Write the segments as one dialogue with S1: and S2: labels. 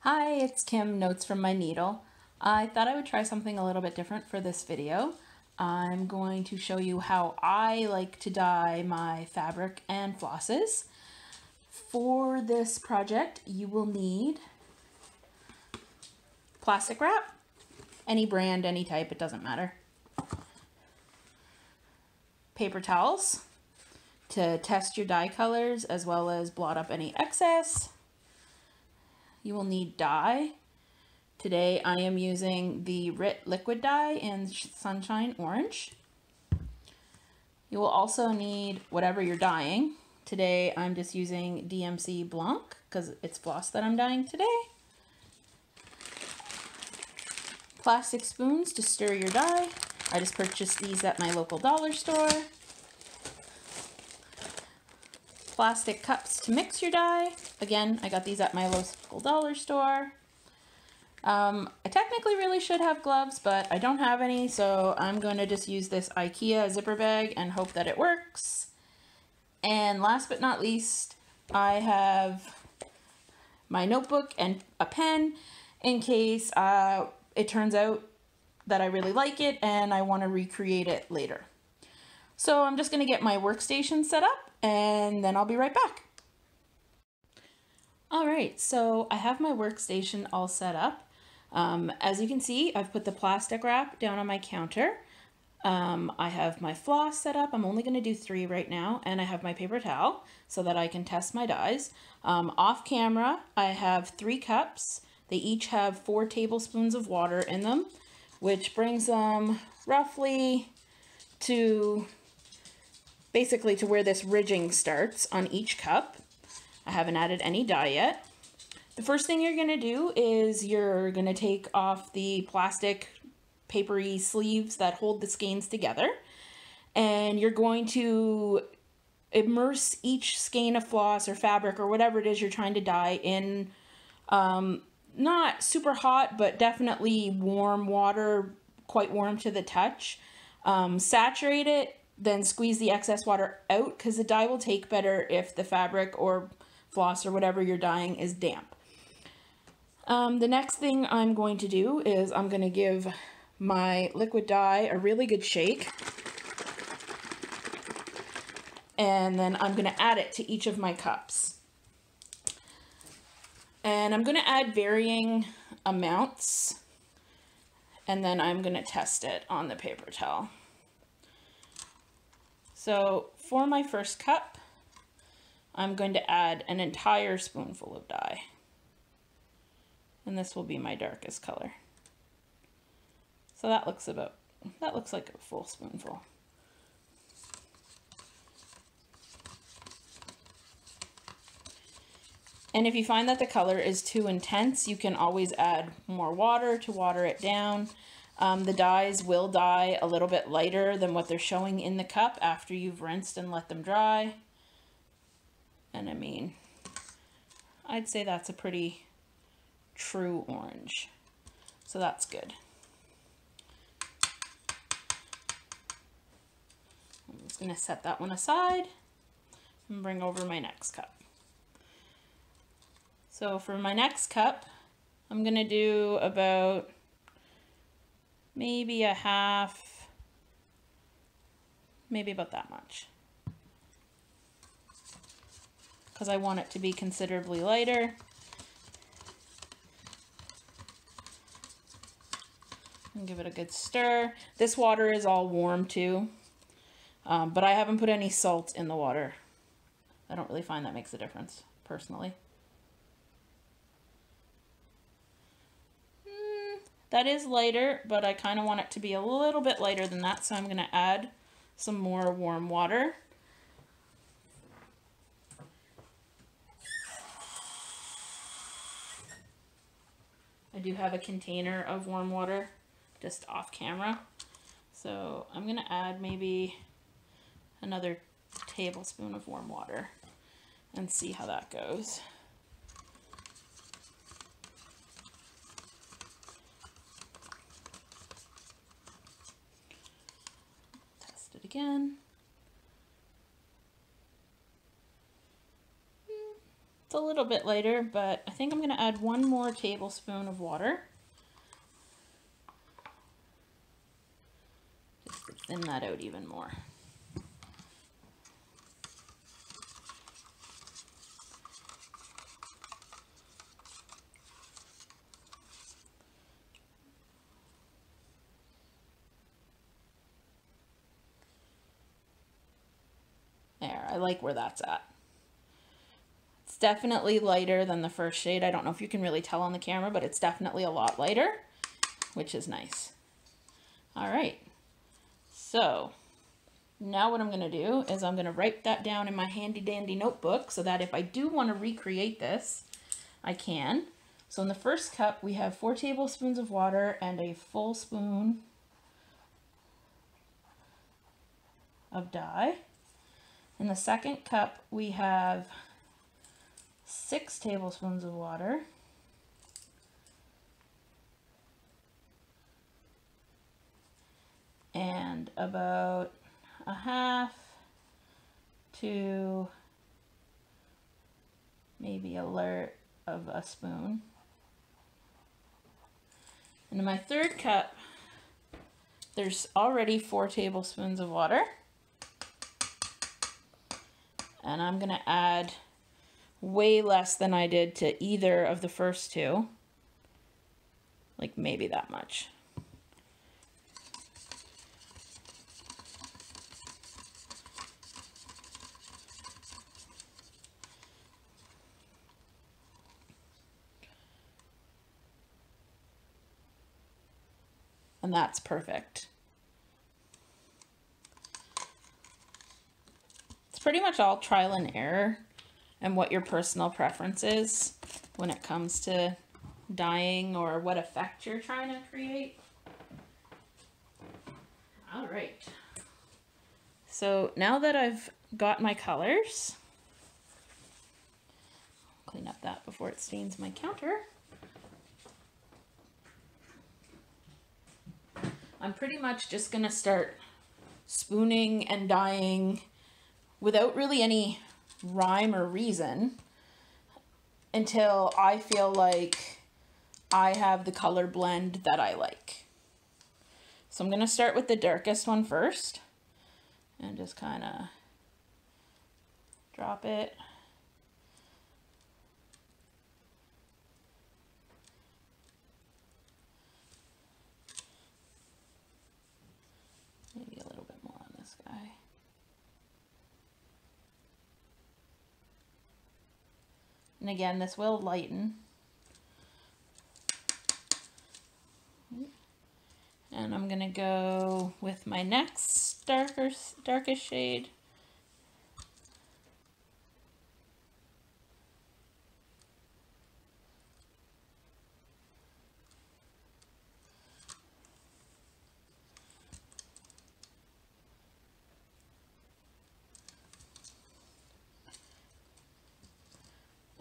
S1: Hi, it's Kim, Notes from My Needle. I thought I would try something a little bit different for this video. I'm going to show you how I like to dye my fabric and flosses. For this project, you will need plastic wrap, any brand, any type, it doesn't matter. Paper towels to test your dye colors as well as blot up any excess. You will need dye. Today I am using the RIT liquid dye in Sunshine Orange. You will also need whatever you're dyeing. Today I'm just using DMC Blanc because it's floss that I'm dyeing today. Plastic spoons to stir your dye. I just purchased these at my local dollar store. Plastic cups to mix your dye. Again, I got these at my local dollar store. I technically really should have gloves, but I don't have any, so I'm going to just use this IKEA zipper bag and hope that it works. And last but not least, I have my notebook and a pen in case it turns out that I really like it and I want to recreate it later. So I'm just going to get my workstation set up and then I'll be right back. Alright, so I have my workstation all set up. As you can see, I've put the plastic wrap down on my counter. I have my floss set up. I'm only going to do 3 right now, and I have my paper towel so that I can test my dyes. Off camera, I have 3 cups. They each have 4 tablespoons of water in them, which brings them roughly to basically to where this ridging starts on each cup. I haven't added any dye yet. The first thing you're going to do is you're going to take off the plastic papery sleeves that hold the skeins together, and you're going to immerse each skein of floss or fabric or whatever it is you're trying to dye in not super hot but definitely warm water, quite warm to the touch. Saturate it, then squeeze the excess water out because the dye will take better if the fabric or floss or whatever you're dyeing is damp. The next thing I'm going to do is I'm going to give my liquid dye a really good shake, and then I'm going to add it to each of my cups. And I'm going to add varying amounts, and then I'm going to test it on the paper towel. So for my first cup, I'm going to add an entire spoonful of dye. And this will be my darkest color. So that looks like a full spoonful. And if you find that the color is too intense, you can always add more water to water it down. The dyes will dye a little bit lighter than what they're showing in the cup after you've rinsed and let them dry. And I mean, I'd say that's a pretty true orange. So that's good. I'm just going to set that one aside and bring over my next cup. So for my next cup, I'm going to do about maybe a half, maybe about that much, because I want it to be considerably lighter. And give it a good stir. This water is all warm too, but I haven't put any salt in the water. I don't really find that makes a difference, personally. That is lighter, but I kind of want it to be a little bit lighter than that, so I'm going to add some more warm water. I do have a container of warm water just off camera, so I'm going to add maybe another tablespoon of warm water and see how that goes. Again. It's a little bit lighter, but I think I'm going to add 1 more tablespoon of water. Just to thin that out even more. There, I like where that's at. It's definitely lighter than the first shade. I don't know if you can really tell on the camera, but it's definitely a lot lighter, which is nice. All right, so now what I'm gonna do is I'm gonna write that down in my handy dandy notebook so that if I do wanna recreate this, I can. So in the first cup, we have 4 tablespoons of water and a full spoon of dye. In the second cup, we have 6 tablespoons of water and about a half to maybe a third of a spoon. And in my third cup, there's already 4 tablespoons of water. And I'm gonna add way less than I did to either of the first 2. Like maybe that much. And that's perfect. It's pretty much all trial and error and what your personal preference is when it comes to dyeing or what effect you're trying to create. All right. So now that I've got my colors, clean up that before it stains my counter. I'm pretty much just gonna start spooning and dyeing without really any rhyme or reason until I feel like I have the color blend that I like. So I'm gonna start with the darkest one first and just kind of drop it. Maybe a little bit more on this guy. And again, this will lighten. And I'm gonna go with my next darkest shade.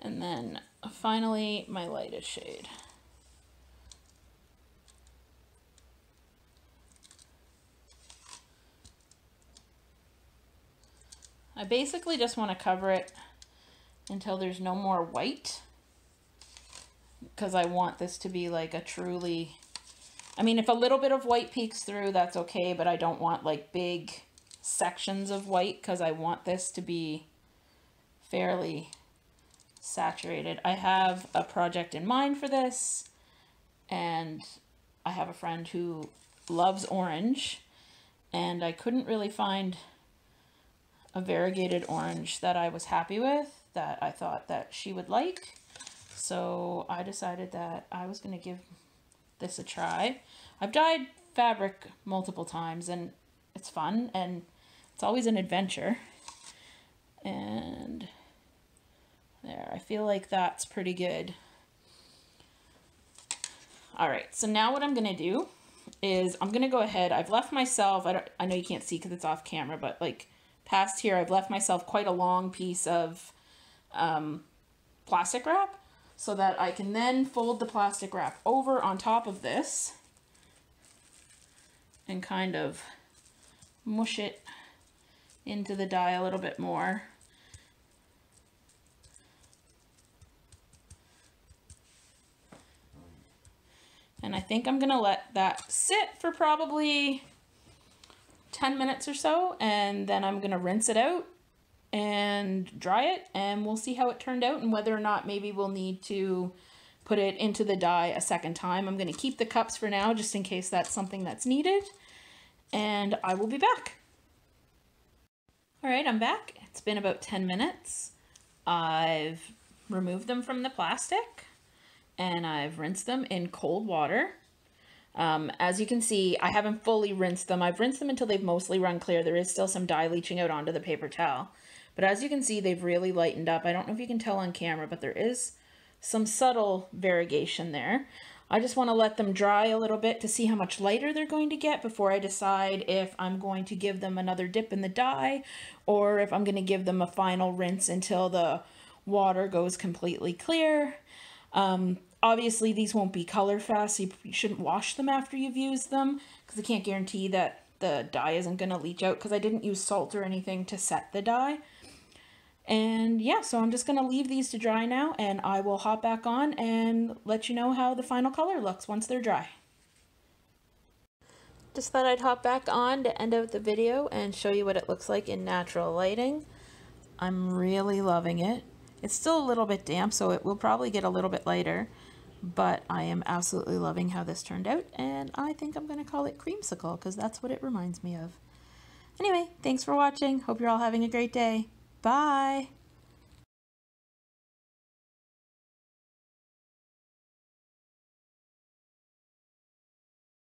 S1: And then finally, my lightest shade. I basically just want to cover it until there's no more white, because I want this to be like a truly, I mean, if a little bit of white peeks through, that's okay, but I don't want like big sections of white because I want this to be fairly saturated. I have a project in mind for this, and I have a friend who loves orange, and I couldn't really find a variegated orange that I was happy with, that I thought that she would like. So I decided that I was going to give this a try. I've dyed fabric multiple times and it's fun and it's always an adventure. And there, I feel like that's pretty good. All right, so now what I'm going to do is I'm going to go ahead. I've left myself, I know you can't see because it's off camera, but like past here, I've left myself quite a long piece of plastic wrap so that I can then fold the plastic wrap over on top of this and kind of mush it into the dye a little bit more. And I think I'm gonna let that sit for probably 10 minutes or so, and then I'm gonna rinse it out and dry it, and we'll see how it turned out and whether or not maybe we'll need to put it into the dye a second time. I'm gonna keep the cups for now just in case that's something that's needed, and I will be back. All right, I'm back. It's been about 10 minutes. I've removed them from the plastic and I've rinsed them in cold water. As you can see, I haven't fully rinsed them. I've rinsed them until they've mostly run clear. There is still some dye leaching out onto the paper towel. But as you can see, they've really lightened up. I don't know if you can tell on camera, but there is some subtle variegation there. I just want to let them dry a little bit to see how much lighter they're going to get before I decide if I'm going to give them another dip in the dye or if I'm going to give them a final rinse until the water goes completely clear. Obviously, these won't be color fast, so you shouldn't wash them after you've used them because I can't guarantee that the dye isn't going to leach out because I didn't use salt or anything to set the dye. And yeah, so I'm just going to leave these to dry now, and I will hop back on and let you know how the final color looks once they're dry. Just thought I'd hop back on to end out the video and show you what it looks like in natural lighting. I'm really loving it. It's still a little bit damp, so it will probably get a little bit lighter, but I am absolutely loving how this turned out, and I think I'm going to call it creamsicle because that's what it reminds me of. Anyway, thanks for watching. Hope you're all having a great day. Bye!